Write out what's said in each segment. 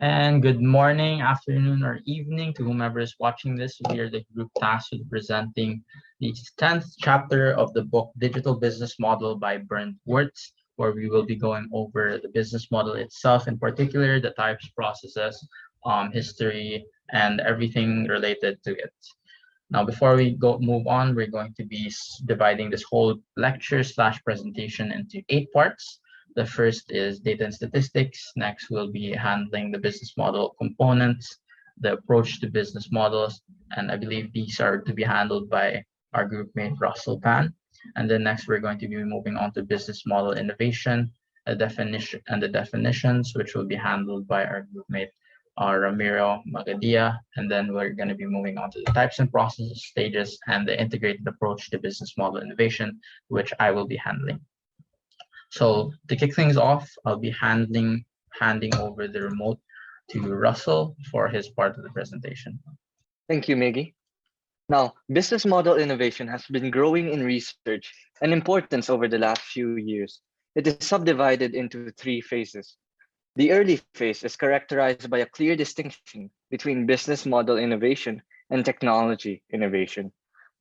And good morning, afternoon, or evening to whomever is watching this. We are the group tasked with presenting the 10th chapter of the book Digital Business Model by Bernd Wirtz, where we will be going over the business model itself, in particular, the types, processes, history, and everything related to it. Now, before we go move on, we're going to be dividing this whole lecture slash presentation into 8 parts. The first is data and statistics. Next, we'll be handling the business model components, the approach to business models, and I believe these are to be handled by our group mate Russell Pan. And then next, we're going to be moving on to business model innovation, a definition and the definitions, which will be handled by our group mate Ramiro Magadia, and then we're going to be moving on to the types and processes, stages, and the integrated approach to business model innovation, which I will be handling. So to kick things off, I'll be handing over the remote to Russell for his part of the presentation. Thank you, Miggy. Now, business model innovation has been growing in research and importance over the last few years. It is subdivided into 3 phases. The early phase is characterized by a clear distinction between business model innovation and technology innovation.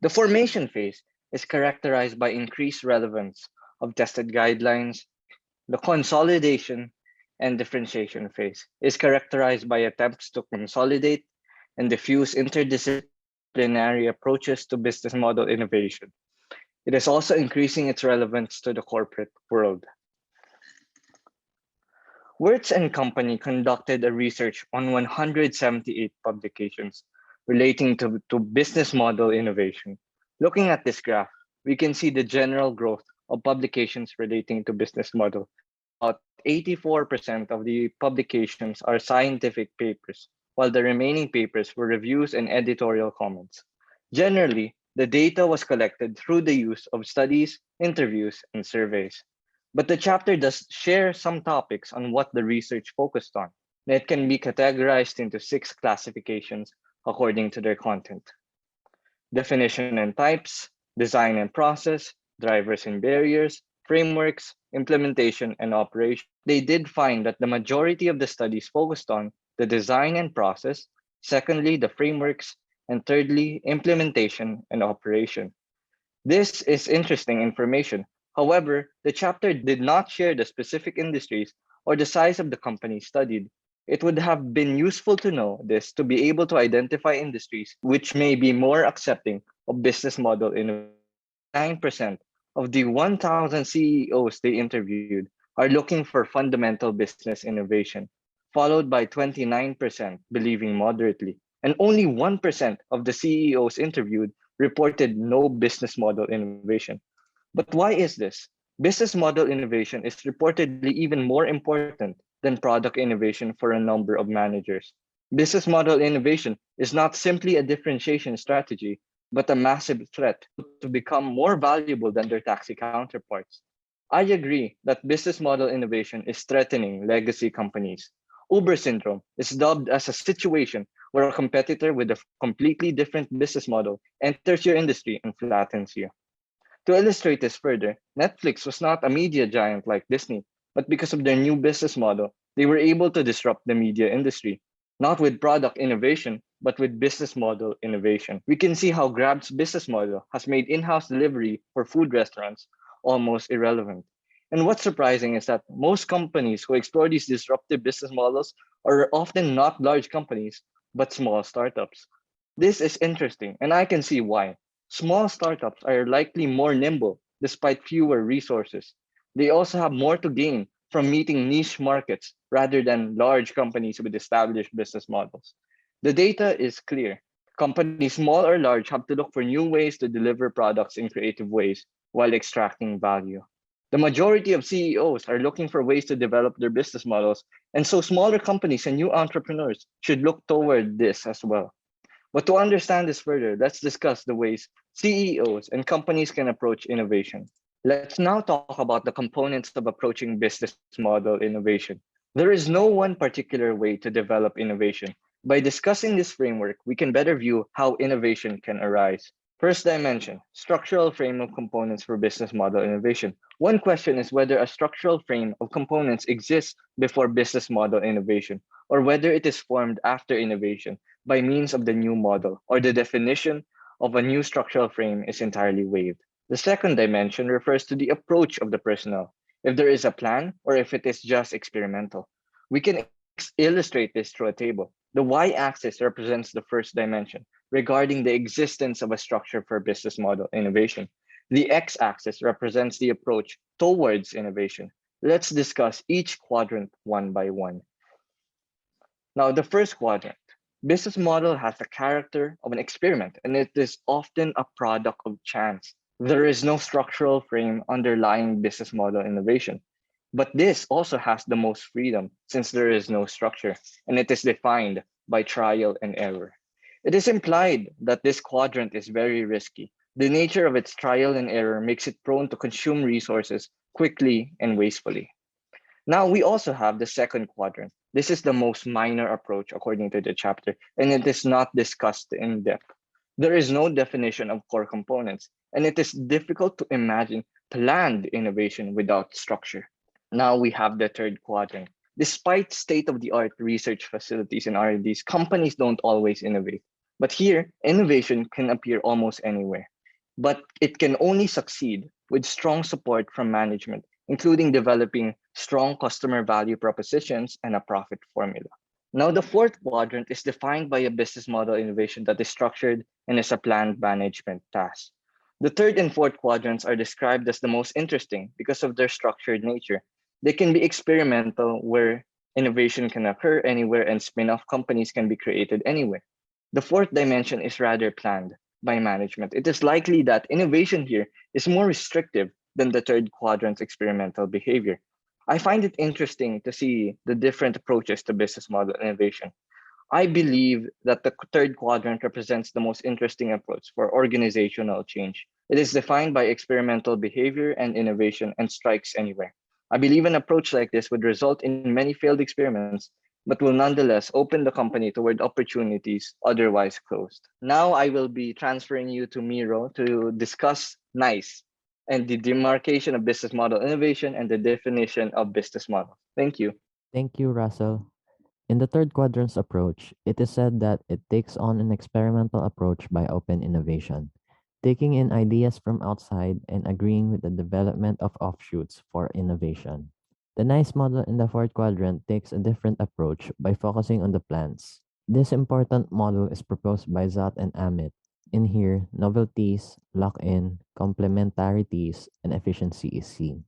The formation phase is characterized by increased relevance of tested guidelines. The consolidation and differentiation phase is characterized by attempts to consolidate and diffuse interdisciplinary approaches to business model innovation. It is also increasing its relevance to the corporate world. Wirtz and Company conducted a research on 178 publications relating to business model innovation. Looking at this graph, we can see the general growth of publications relating to business model. About 84% of the publications are scientific papers, while the remaining papers were reviews and editorial comments. Generally, the data was collected through the use of studies, interviews, and surveys. But the chapter does share some topics on what the research focused on, and it can be categorized into 6 classifications according to their content. Definition and types, design and process, drivers and barriers, frameworks, implementation, and operation. They did find that the majority of the studies focused on the design and process, secondly, the frameworks, and thirdly, implementation and operation. This is interesting information. However, the chapter did not share the specific industries or the size of the company studied. It would have been useful to know this to be able to identify industries which may be more accepting of business model innovation. 9% of the 1,000 CEOs they interviewed are looking for fundamental business innovation, followed by 29% believing moderately. And only 1% of the CEOs interviewed reported no business model innovation. But why is this? Business model innovation is reportedly even more important than product innovation for a number of managers. Business model innovation is not simply a differentiation strategy, but a massive threat to become more valuable than their taxi counterparts. I agree that business model innovation is threatening legacy companies. Uber syndrome is dubbed as a situation where a competitor with a completely different business model enters your industry and flattens you. To illustrate this further, Netflix was not a media giant like Disney, but because of their new business model, they were able to disrupt the media industry, not with product innovation, but with business model innovation. We can see how Grab's business model has made in-house delivery for food restaurants almost irrelevant. And what's surprising is that most companies who explore these disruptive business models are often not large companies, but small startups. This is interesting, and I can see why. Small startups are likely more nimble despite fewer resources. They also have more to gain from meeting niche markets rather than large companies with established business models. The data is clear. Companies, small or large, have to look for new ways to deliver products in creative ways while extracting value. The majority of CEOs are looking for ways to develop their business models, and so smaller companies and new entrepreneurs should look toward this as well. But to understand this further, let's discuss the ways CEOs and companies can approach innovation. Let's now talk about the components of approaching business model innovation. There is no one particular way to develop innovation. By discussing this framework, we can better view how innovation can arise. First dimension, structural frame of components for business model innovation. One question is whether a structural frame of components exists before business model innovation, or whether it is formed after innovation by means of the new model, or the definition of a new structural frame is entirely waived. The second dimension refers to the approach of the personnel, if there is a plan or if it is just experimental. We can illustrate this through a table. The y-axis represents the first dimension regarding the existence of a structure for business model innovation. The x-axis represents the approach towards innovation. Let's discuss each quadrant one by one. Now, the first quadrant, business model has the character of an experiment, and it is often a product of chance. There is no structural frame underlying business model innovation. But this also has the most freedom since there is no structure, and it is defined by trial and error. It is implied that this quadrant is very risky. The nature of its trial and error makes it prone to consume resources quickly and wastefully. Now, we also have the second quadrant. This is the most minor approach according to the chapter, and it is not discussed in depth. There is no definition of core components, and it is difficult to imagine planned innovation without structure. Now we have the third quadrant. Despite state-of-the-art research facilities and R&Ds, companies don't always innovate. But here, innovation can appear almost anywhere. But it can only succeed with strong support from management, including developing strong customer value propositions and a profit formula. Now, the fourth quadrant is defined by a business model innovation that is structured and is a planned management task. The third and fourth quadrants are described as the most interesting because of their structured nature. They can be experimental, where innovation can occur anywhere and spin-off companies can be created anywhere. The fourth dimension is rather planned by management. It is likely that innovation here is more restrictive than the third quadrant's experimental behavior. I find it interesting to see the different approaches to business model innovation. I believe that the third quadrant represents the most interesting approach for organizational change. It is defined by experimental behavior and innovation and strikes anywhere. I believe an approach like this would result in many failed experiments, but will nonetheless open the company toward opportunities otherwise closed. Now I will be transferring you to Miro to discuss NICE and the demarcation of business model innovation and the definition of business model. Thank you. Thank you, Russell. In the third quadrant's approach, it is said that it takes on an experimental approach by open innovation, taking in ideas from outside and agreeing with the development of offshoots for innovation. The NICE model in the fourth quadrant takes a different approach by focusing on the plants. This important model is proposed by Zat and Amit. In here, novelties, lock-in, complementarities, and efficiency is seen.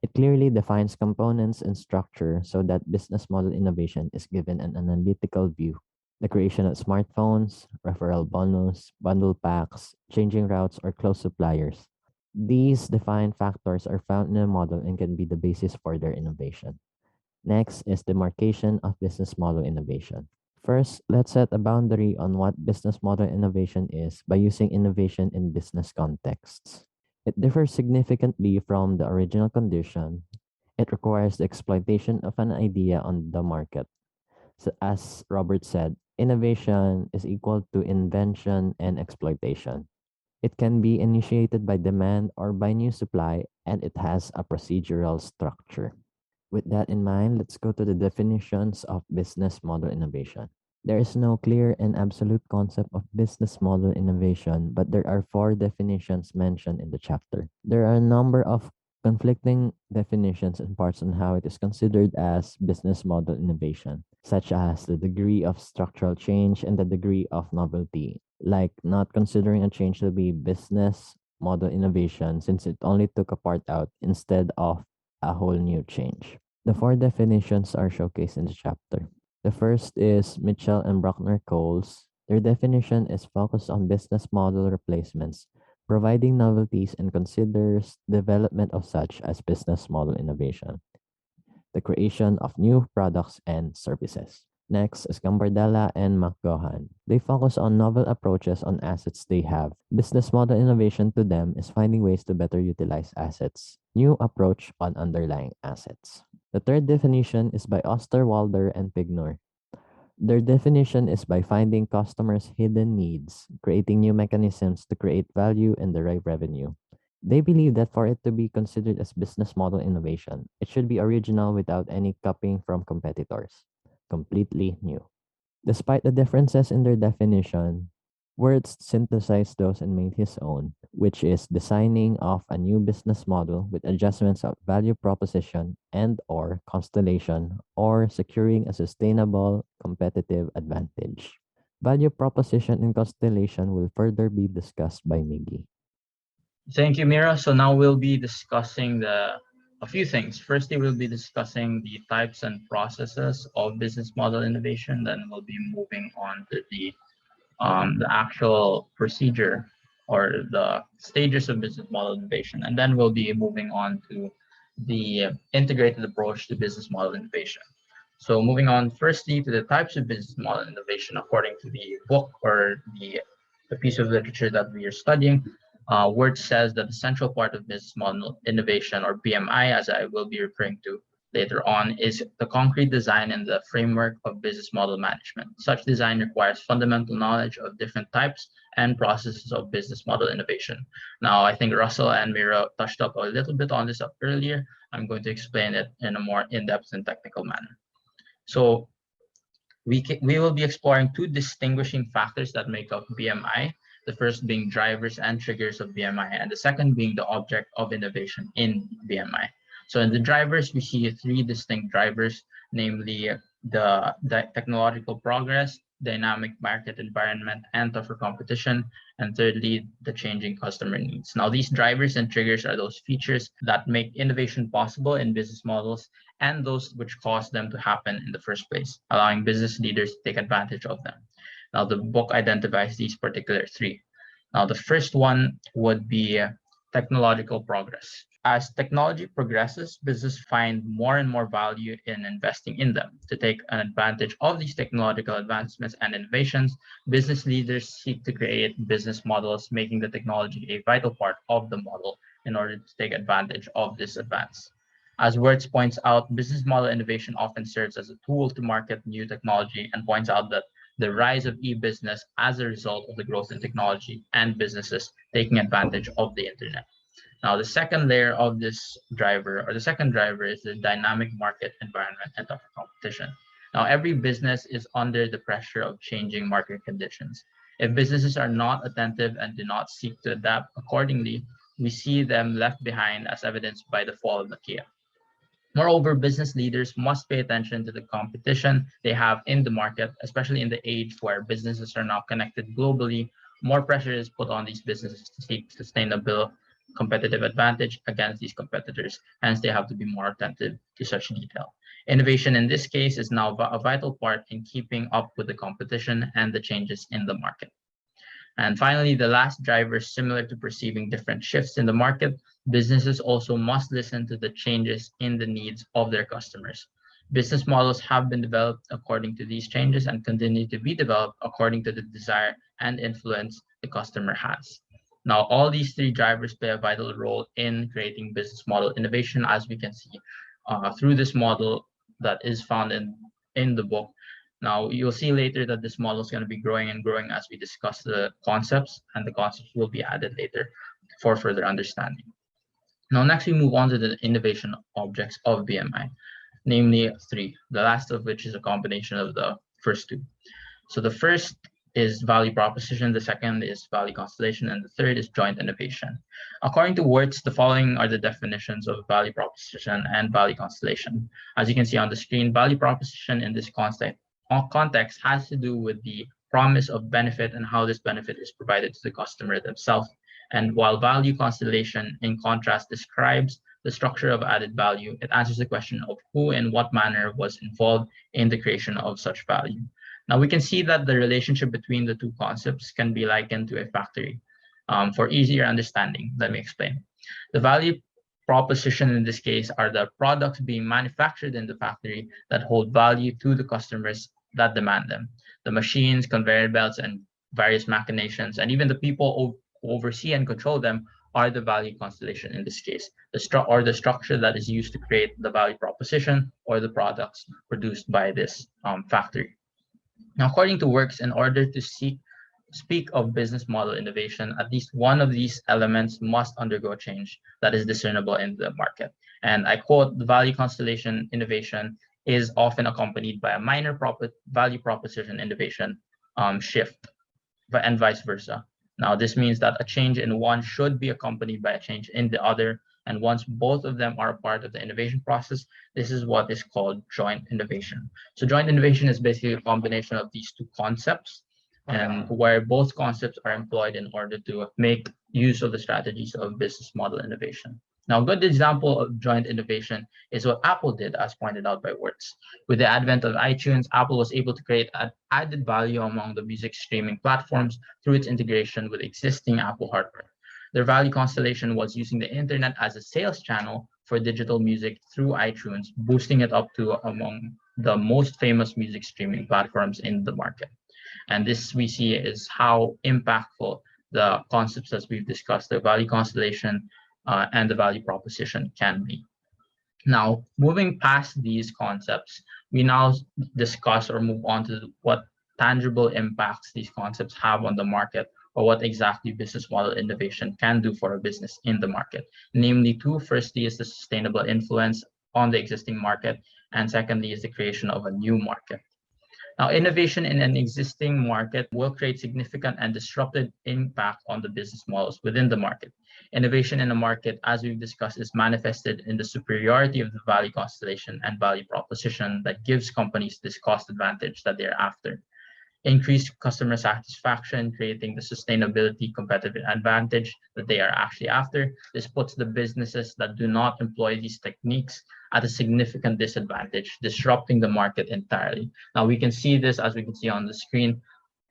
It clearly defines components and structure so that business model innovation is given an analytical view. The creation of smartphones, referral bonus, bundle packs, changing routes, or close suppliers. These defined factors are found in a model and can be the basis for their innovation. Next is demarcation of business model innovation. First, let's set a boundary on what business model innovation is by using innovation in business contexts. It differs significantly from the original condition. It requires the exploitation of an idea on the market. So as Robert said, innovation is equal to invention and exploitation. It can be initiated by demand or by new supply, and it has a procedural structure. With that in mind, let's go to the definitions of business model innovation. There is no clear and absolute concept of business model innovation, but there are 4 definitions mentioned in the chapter. There are a number of conflicting definitions and parts on how it is considered as business model innovation, such as the degree of structural change and the degree of novelty, like not considering a change to be business model innovation since it only took a part out instead of a whole new change. The 4 definitions are showcased in the chapter. The first is Mitchell and Bruckner-Coles. Their definition is focused on business model replacements, providing novelties, and considers development of such as business model innovation, the creation of new products and services. Next is Gambardella and McGohan. They focus on novel approaches on assets they have. Business model innovation to them is finding ways to better utilize assets. New approach on underlying assets. The third definition is by Osterwalder and Pignor. Their definition is by finding customers' hidden needs, creating new mechanisms to create value and derive revenue. They believe that for it to be considered as business model innovation, it should be original without any copying from competitors, completely new. Despite the differences in their definition, Wirtz synthesized those and made his own, which is designing of a new business model with adjustments of value proposition and or constellation or securing a sustainable competitive advantage. Value proposition and constellation will further be discussed by Miggy. Thank you, Mira. So now we'll be discussing a few things. Firstly, we'll be discussing the types and processes of business model innovation. Then we'll be moving on to the actual procedure or the stages of business model innovation. And then we'll be moving on to the integrated approach to business model innovation. So moving on firstly to the types of business model innovation according to the book or the piece of literature that we are studying. Word says that the central part of business model innovation, or BMI, as I will be referring to later on, is the concrete design and the framework of business model management. Such design requires fundamental knowledge of different types and processes of business model innovation. Now, I think Russell and Mira touched up a little bit on this up earlier. I'm going to explain it in a more in-depth and technical manner. So we will be exploring two distinguishing factors that make up BMI. The first being drivers and triggers of BMI, and the second being the object of innovation in BMI. So in the drivers, we see three distinct drivers, namely the technological progress, dynamic market environment, and tougher competition, and thirdly, the changing customer needs. Now, these drivers and triggers are those features that make innovation possible in business models and those which cause them to happen in the first place, allowing business leaders to take advantage of them. Now, the book identifies these particular three. Now, the first one would be technological progress. As technology progresses, business find more and more value in investing in them. To take an advantage of these technological advancements and innovations, business leaders seek to create business models, making the technology a vital part of the model in order to take advantage of this advance. As Wirtz points out, business model innovation often serves as a tool to market new technology and points out that the rise of e-business as a result of the growth in technology and businesses taking advantage of the internet. Now, the second layer of this driver, or the second driver, is the dynamic market environment and tougher competition. Now, every business is under the pressure of changing market conditions. If businesses are not attentive and do not seek to adapt accordingly, we see them left behind as evidenced by the fall of Nokia. Moreover, business leaders must pay attention to the competition they have in the market, especially in the age where businesses are now connected globally. More pressure is put on these businesses to seek sustainable competitive advantage against these competitors. Hence, they have to be more attentive to such detail. Innovation in this case is now a vital part in keeping up with the competition and the changes in the market. And finally, the last driver, similar to perceiving different shifts in the market, businesses also must listen to the changes in the needs of their customers. Business models have been developed according to these changes and continue to be developed according to the desire and influence the customer has. Now, all these three drivers play a vital role in creating business model innovation, as we can see through this model that is found in the book. Now, you'll see later that this model is going to be growing and growing as we discuss the concepts, and the concepts will be added later for further understanding. Now, next we move on to the innovation objects of BMI, namely three, the last of which is a combination of the first two. So the first is value proposition, the second is value constellation, and the third is joint innovation. According to Wirtz, the following are the definitions of value proposition and value constellation. As you can see on the screen, value proposition in this context has to do with the promise of benefit and how this benefit is provided to the customer themselves. And while value constellation, in contrast, describes the structure of added value, it answers the question of who and what manner was involved in the creation of such value. Now, we can see that the relationship between the two concepts can be likened to a factory. For easier understanding, let me explain. The value proposition in this case are the products being manufactured in the factory that hold value to the customers that demand them. The machines, conveyor belts, and various machinations, and even the people who oversee and control them are the value constellation in this case, the structure that is used to create the value proposition or the products produced by this factory. Now, according to Works, in order to speak of business model innovation, at least one of these elements must undergo change that is discernible in the market. And I quote, the value constellation innovation is often accompanied by a minor value proposition innovation shift, and vice versa. Now, this means that a change in one should be accompanied by a change in the other. And once both of them are a part of the innovation process, this is what is called joint innovation. So joint innovation is basically a combination of these two concepts, and where both concepts are employed in order to make use of the strategies of business model innovation. Now, a good example of joint innovation is what Apple did, as pointed out by Words. With the advent of iTunes, Apple was able to create an added value among the music streaming platforms through its integration with existing Apple hardware. Their value constellation was using the internet as a sales channel for digital music through iTunes, boosting it up to among the most famous music streaming platforms in the market. And this we see is how impactful the concepts that we've discussed, the value constellation and the value proposition can be. Now, moving past these concepts, we now discuss or move on to what tangible impacts these concepts have on the market, or what exactly business model innovation can do for a business in the market. Namely, two, firstly is the sustainable influence on the existing market, and secondly is the creation of a new market. Now, innovation in an existing market will create significant and disruptive impact on the business models within the market. Innovation in a market, as we've discussed, is manifested in the superiority of the value constellation and value proposition that gives companies this cost advantage that they're after. Increased customer satisfaction, creating the sustainability competitive advantage that they are actually after. This puts the businesses that do not employ these techniques at a significant disadvantage, disrupting the market entirely. Now, we can see this, as we can see on the screen,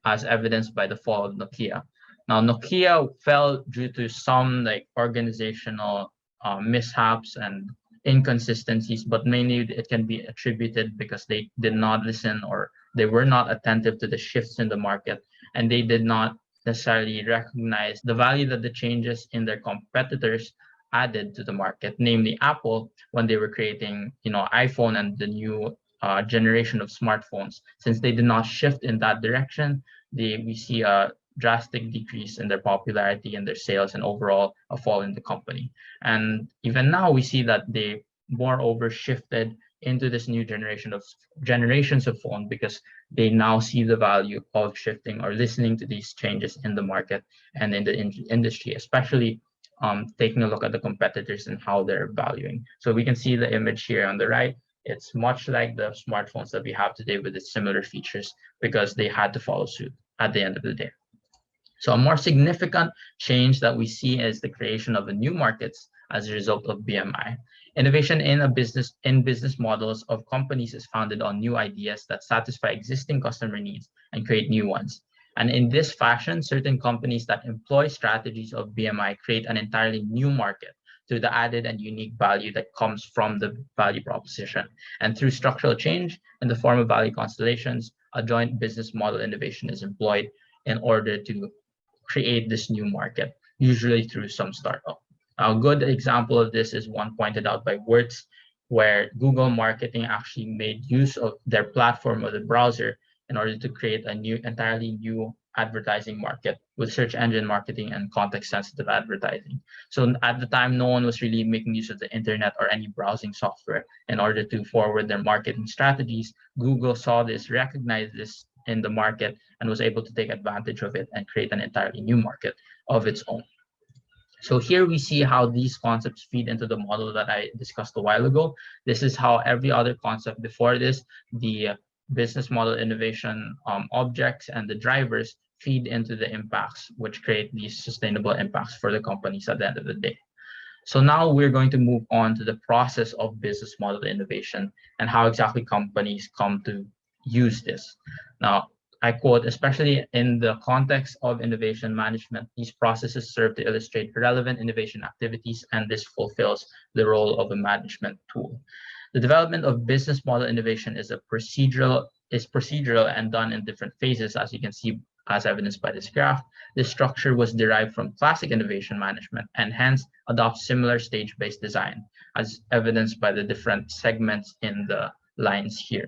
as evidenced by the fall of Nokia. Now, Nokia fell due to some organizational mishaps and inconsistencies, but mainly it can be attributed because they did not listen, or they were not attentive to the shifts in the market, and they did not necessarily recognize the value that the changes in their competitors added to the market, namely Apple, when they were creating, iPhone and the new generation of smartphones. Since they did not shift in that direction, we see a drastic decrease in their popularity and their sales, and overall a fall in the company. And even now we see that they moreover shifted into this new generations of phone, because they now see the value of shifting or listening to these changes in the market and in the industry, especially taking a look at the competitors and how they're valuing. So we can see the image here on the right. It's much like the smartphones that we have today with its similar features, because they had to follow suit at the end of the day. So a more significant change that we see is the creation of a new markets as a result of BMI. Innovation in business models of companies is founded on new ideas that satisfy existing customer needs and create new ones. And in this fashion, certain companies that employ strategies of BMI create an entirely new market through the added and unique value that comes from the value proposition. And through structural change in the form of value constellations, a joint business model innovation is employed in order to create this new market, usually through some startup. A good example of this is one pointed out by Words, where Google Marketing actually made use of their platform or the browser in order to create a entirely new advertising market with search engine marketing and context-sensitive advertising. So at the time, no one was really making use of the internet or any browsing software in order to forward their marketing strategies. Google saw this, recognized this in the market, and was able to take advantage of it and create an entirely new market of its own. So here we see how these concepts feed into the model that I discussed a while ago. This is how every other concept before this, the business model innovation objects and the drivers, feed into the impacts, which create these sustainable impacts for the companies at the end of the day. So now we're going to move on to the process of business model innovation and how exactly companies come to use this. Now, I quote, especially in the context of innovation management, these processes serve to illustrate relevant innovation activities, and this fulfills the role of a management tool. The development of business model innovation is procedural and done in different phases, as you can see, as evidenced by this graph. This structure was derived from classic innovation management and hence adopts similar stage-based design, as evidenced by the different segments in the lines here.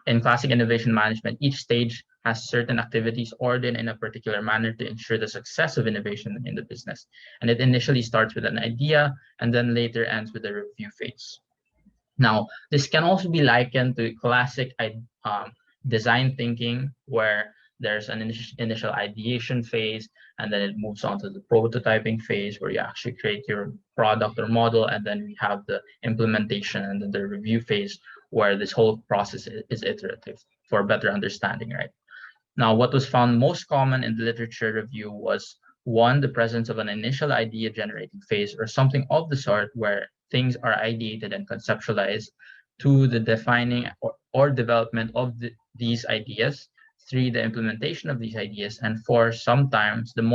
In classic innovation management, each stage has certain activities ordered in a particular manner to ensure the success of innovation in the business. And it initially starts with an idea and then later ends with a review phase. Now, this can also be likened to classic design thinking, where there's an initial ideation phase, and then it moves on to the prototyping phase, where you actually create your product or model, and then we have the implementation and then the review phase, where this whole process is iterative for better understanding, right? Now, what was found most common in the literature review was one, the presence of an initial idea generating phase or something of the sort where things are ideated and conceptualized. Two, the defining or development of these ideas. Three, the implementation of these ideas. And four, sometimes the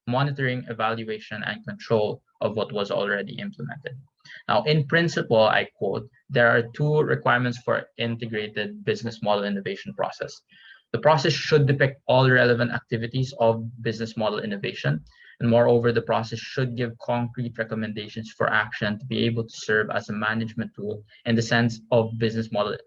monitoring, evaluation, and control of what was already implemented. Now, in principle, I quote, there are two requirements for integrated business model innovation process. The process should depict all relevant activities of business model innovation. And moreover, the process should give concrete recommendations for action to be able to serve as a management tool in the sense of business model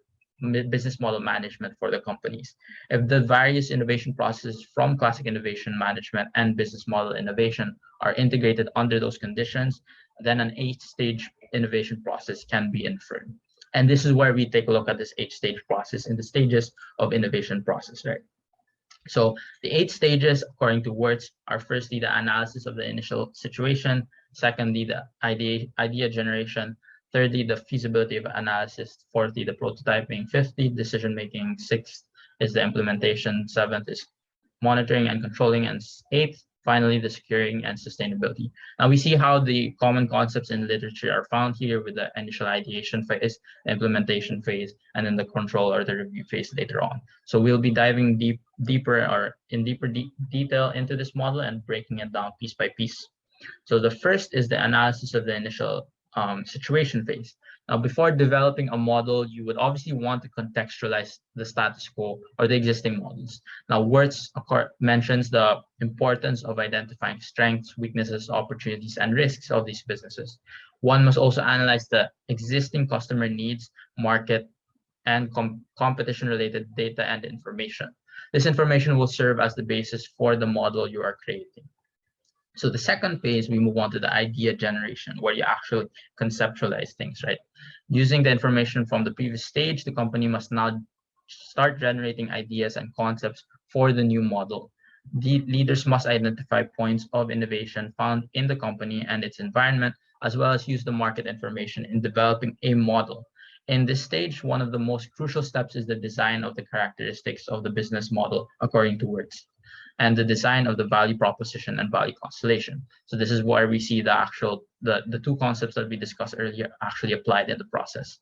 management for the companies. If the various innovation processes from classic innovation management and business model innovation are integrated under those conditions, then an 8-stage innovation process can be inferred. And this is where we take a look at this 8-stage process in the stages of innovation process, right? So the 8 stages, according to Wirtz, are firstly the analysis of the initial situation, secondly, the idea generation, thirdly, the feasibility of analysis, fourthly, the prototyping, fifthly, decision-making, sixth is the implementation, seventh is monitoring and controlling, and eighth, finally, the securing and sustainability. Now we see how the common concepts in literature are found here with the initial ideation phase, the implementation phase, and then the control or the review phase later on. So we'll be diving deeper detail into this model and breaking it down piece by piece. So the first is the analysis of the initial situation phase. Now, before developing a model, you would obviously want to contextualize the status quo or the existing models. Now, Wirtz mentions the importance of identifying strengths, weaknesses, opportunities, and risks of these businesses. One must also analyze the existing customer needs, market, and competition-related data and information. This information will serve as the basis for the model you are creating. So the second phase, we move on to the idea generation, where you actually conceptualize things, right? Using the information from the previous stage, the company must now start generating ideas and concepts for the new model. The leaders must identify points of innovation found in the company and its environment, as well as use the market information in developing a model. In this stage, one of the most crucial steps is the design of the characteristics of the business model, according to Wirtz, and the design of the value proposition and value constellation. So this is where we see the two concepts that we discussed earlier actually applied in the process.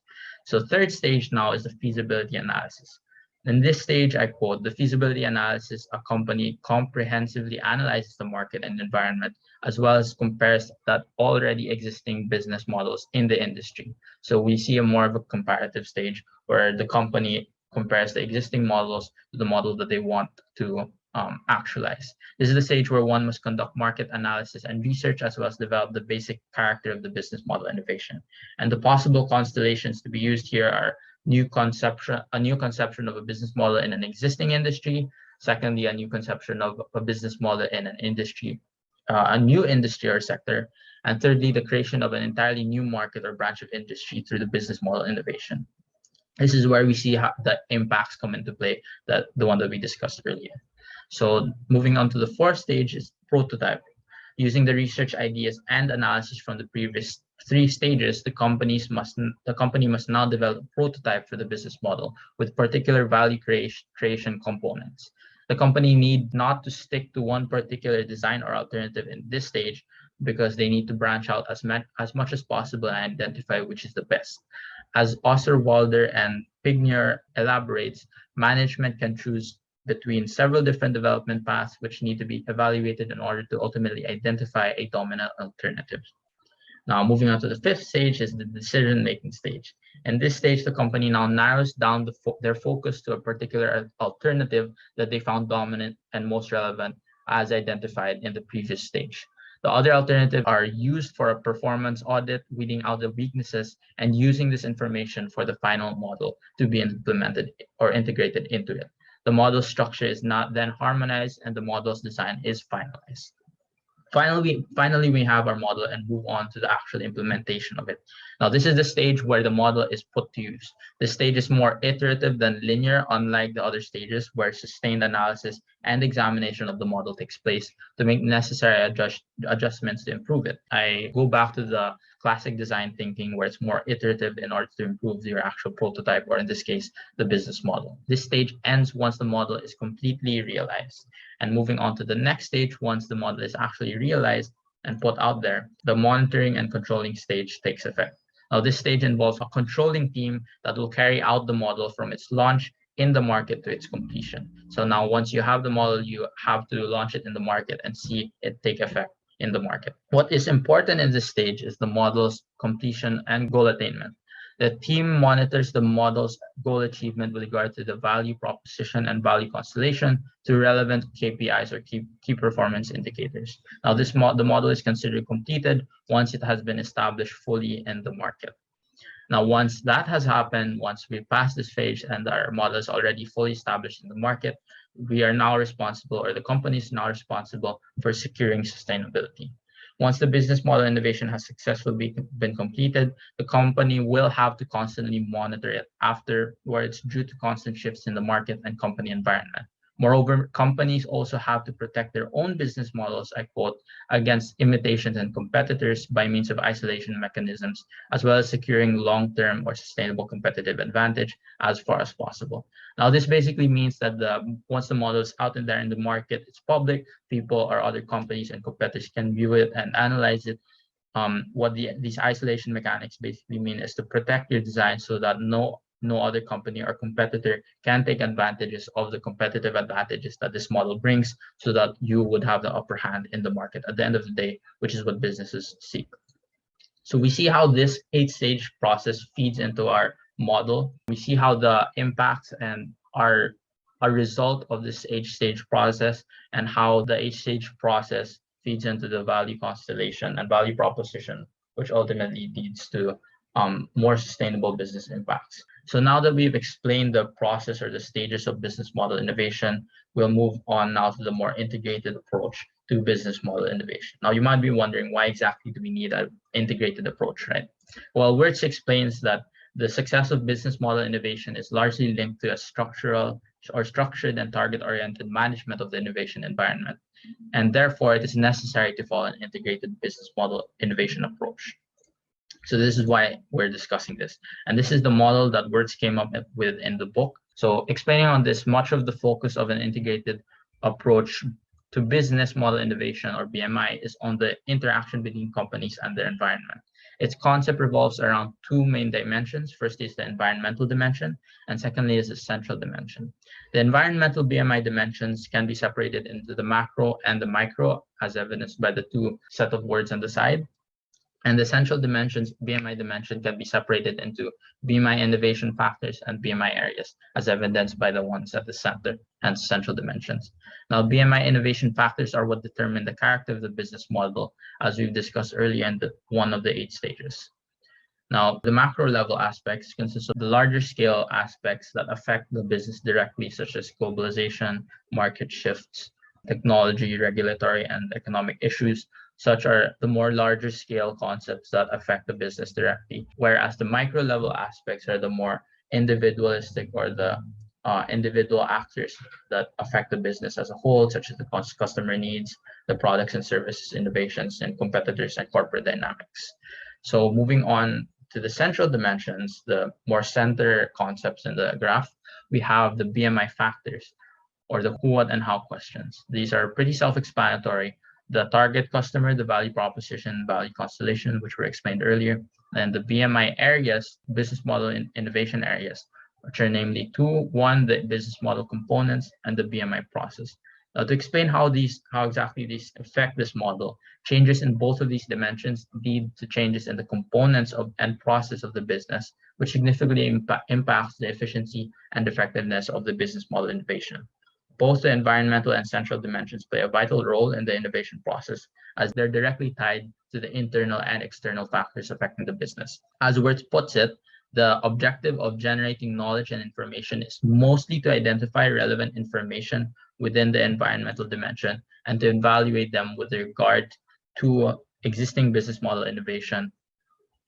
So third stage now is the feasibility analysis. In this stage, I quote, the feasibility analysis, a company comprehensively analyzes the market and environment, as well as compares that already existing business models in the industry. So we see a more of a comparative stage where the company compares the existing models to the model that they want to actualize. This is the stage where one must conduct market analysis and research, as well as develop the basic character of the business model innovation. And the possible constellations to be used here are a new conception of a business model in an existing industry. Secondly, a new conception of a business model in an industry, a new industry or sector. And thirdly, the creation of an entirely new market or branch of industry through the business model innovation. This is where we see how the impacts come into play, the one that we discussed earlier. So moving on to the fourth stage is prototyping. Using the research ideas and analysis from the previous 3 stages, the company must now develop a prototype for the business model with particular value creation components. The company need not to stick to one particular design or alternative in this stage, because they need to branch out as much as possible and identify which is the best. As Osterwalder and Pignier elaborates, management can choose between several different development paths which need to be evaluated in order to ultimately identify a dominant alternative. Now, moving on to the 5th stage is the decision-making stage. In this stage, the company now narrows down their focus to a particular alternative that they found dominant and most relevant as identified in the previous stage. The other alternatives are used for a performance audit, weeding out the weaknesses, and using this information for the final model to be implemented or integrated into it. The model structure is not then harmonized and the model's design is finalized. Finally, we have our model and move on to the actual implementation of it. Now, this is the stage where the model is put to use. This stage is more iterative than linear, unlike the other stages where sustained analysis and examination of the model takes place to make necessary adjustments to improve it. I go back to the classic design thinking where it's more iterative in order to improve your actual prototype, or in this case, the business model. This stage ends once the model is completely realized. And moving on to the next stage, once the model is actually realized and put out there, the monitoring and controlling stage takes effect. Now, this stage involves a controlling team that will carry out the model from its launch in the market to its completion. So now, once you have the model, you have to launch it in the market and see it take effect in the market. What is important in this stage is the model's completion and goal attainment. The team monitors the model's goal achievement with regard to the value proposition and value constellation to relevant KPIs or key performance indicators. Now, the model is considered completed once it has been established fully in the market. Now, once that has happened, once we pass this phase and our model is already fully established in the market, we are now responsible, or the company is now responsible for securing sustainability. Once the business model innovation has successfully been completed, the company will have to constantly monitor it afterwards due to constant shifts in the market and company environment. Moreover, companies also have to protect their own business models, I quote, against imitations and competitors by means of isolation mechanisms, as well as securing long-term or sustainable competitive advantage as far as possible. Now, this basically means that once the model is out there in the market, it's public, people or other companies and competitors can view it and analyze it. What these isolation mechanics basically mean is to protect your design so that no other company or competitor can take advantages of the competitive advantages that this model brings, so that you would have the upper hand in the market at the end of the day, which is what businesses seek. So we see how this 8-stage process feeds into our model. We see how the impacts and are a result of this 8-stage process, and how the 8-stage process feeds into the value constellation and value proposition, which ultimately leads to more sustainable business impacts. So now that we've explained the process or the stages of business model innovation, we'll move on now to the more integrated approach to business model innovation. Now, you might be wondering, why exactly do we need an integrated approach, right? Well, Wirtz explains that the success of business model innovation is largely linked to a structured and target-oriented management of the innovation environment. And therefore, it is necessary to follow an integrated business model innovation approach. So this is why we're discussing this. And this is the model that Wirtz came up with in the book. So explaining on this, much of the focus of an integrated approach to business model innovation, or BMI, is on the interaction between companies and their environment. Its concept revolves around two main dimensions. First is the environmental dimension, and secondly is the central dimension. The environmental BMI dimensions can be separated into the macro and the micro, as evidenced by the two set of words on the side. And the central dimensions, BMI dimension, can be separated into BMI innovation factors and BMI areas, as evidenced by the ones at the center and central dimensions. Now, BMI innovation factors are what determine the character of the business model, as we've discussed earlier in one of the 8 stages. Now, the macro level aspects consist of the larger scale aspects that affect the business directly, such as globalization, market shifts, technology, regulatory, and economic issues. Such are the more larger scale concepts that affect the business directly, whereas the micro level aspects are the more individualistic, or the individual actors that affect the business as a whole, such as the customer needs, the products and services innovations, and competitors and corporate dynamics. So moving on to the central dimensions, the more center concepts in the graph, we have the BMI factors, or the who, what, and how questions. These are pretty self-explanatory. The target customer, the value proposition, value constellation, which were explained earlier, and the BMI areas, business model innovation areas, which are namely one, the business model components, and the BMI process. Now, to explain how exactly these affect this model, changes in both of these dimensions lead to changes in the components and process of the business, which significantly impacts the efficiency and effectiveness of the business model innovation. Both the environmental and central dimensions play a vital role in the innovation process, as they're directly tied to the internal and external factors affecting the business. As Wirtz puts it, The objective of generating knowledge and information is mostly to identify relevant information within the environmental dimension and to evaluate them with regard to existing business model innovation.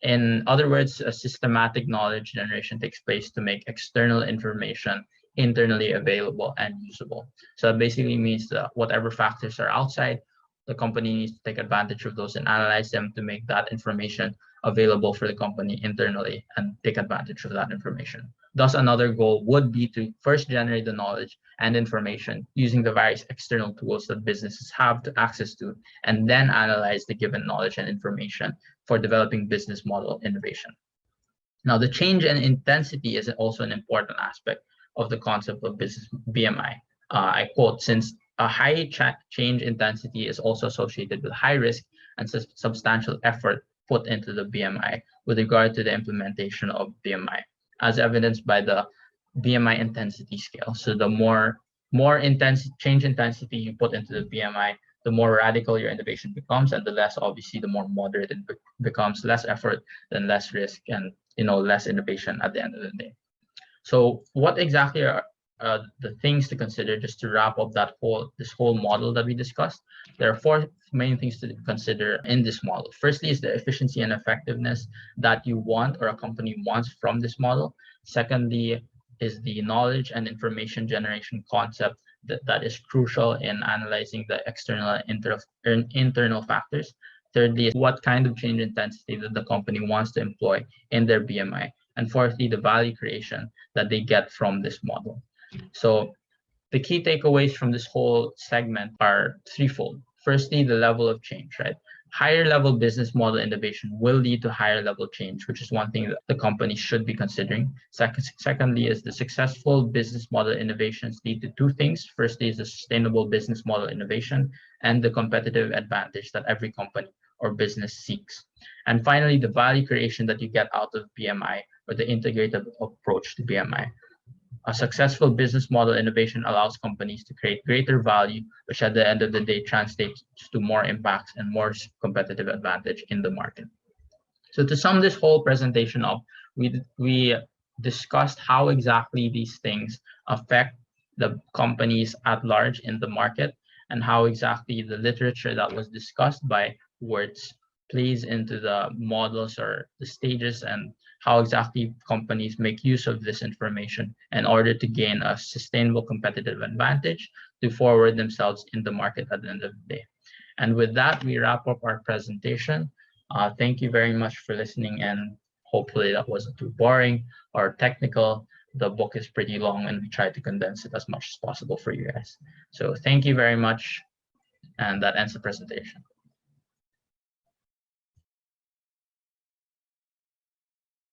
In other words, a systematic knowledge generation takes place to make external information internally available and usable. So that basically means that whatever factors are outside, the company needs to take advantage of those and analyze them to make that information available for the company internally and take advantage of that information. Thus, another goal would be to first generate the knowledge and information using the various external tools that businesses have to access to, and then analyze the given knowledge and information for developing business model innovation. Now, the change in intensity is also an important aspect of the concept of business BMI. I quote, since a high change intensity is also associated with high risk and substantial effort put into the BMI with regard to the implementation of BMI, as evidenced by the BMI intensity scale. So the more intense change intensity you put into the BMI, the more radical your innovation becomes, and the less, obviously, the more moderate it becomes, less effort, then less risk, and less innovation at the end of the day. So what exactly are the things to consider, just to wrap up this whole model that we discussed? There are four main things to consider in this model. Firstly is the efficiency and effectiveness that you want or a company wants from this model. Secondly is the knowledge and information generation concept that is crucial in analyzing the external and internal factors. Thirdly is what kind of change intensity that the company wants to employ in their BMI. And fourthly, the value creation that they get from this model. So the key takeaways from this whole segment are threefold. Firstly, the level of change, right? Higher level business model innovation will lead to higher level change, which is one thing that the company should be considering. Secondly, is the successful business model innovations lead to two things. Firstly is the sustainable business model innovation and the competitive advantage that every company or business seeks. And finally, the value creation that you get out of BMI, or the integrated approach to BMI. A successful business model innovation allows companies to create greater value, which at the end of the day translates to more impacts and more competitive advantage in the market. So to sum this whole presentation up, we discussed how exactly these things affect the companies at large in the market, and how exactly the literature that was discussed by Wirtz plays into the models or the stages, and how exactly companies make use of this information in order to gain a sustainable competitive advantage to forward themselves in the market at the end of the day. And with that, we wrap up our presentation. Thank you very much for listening, and hopefully that wasn't too boring or technical. The book is pretty long and we tried to condense it as much as possible for you guys. So thank you very much, and that ends the presentation.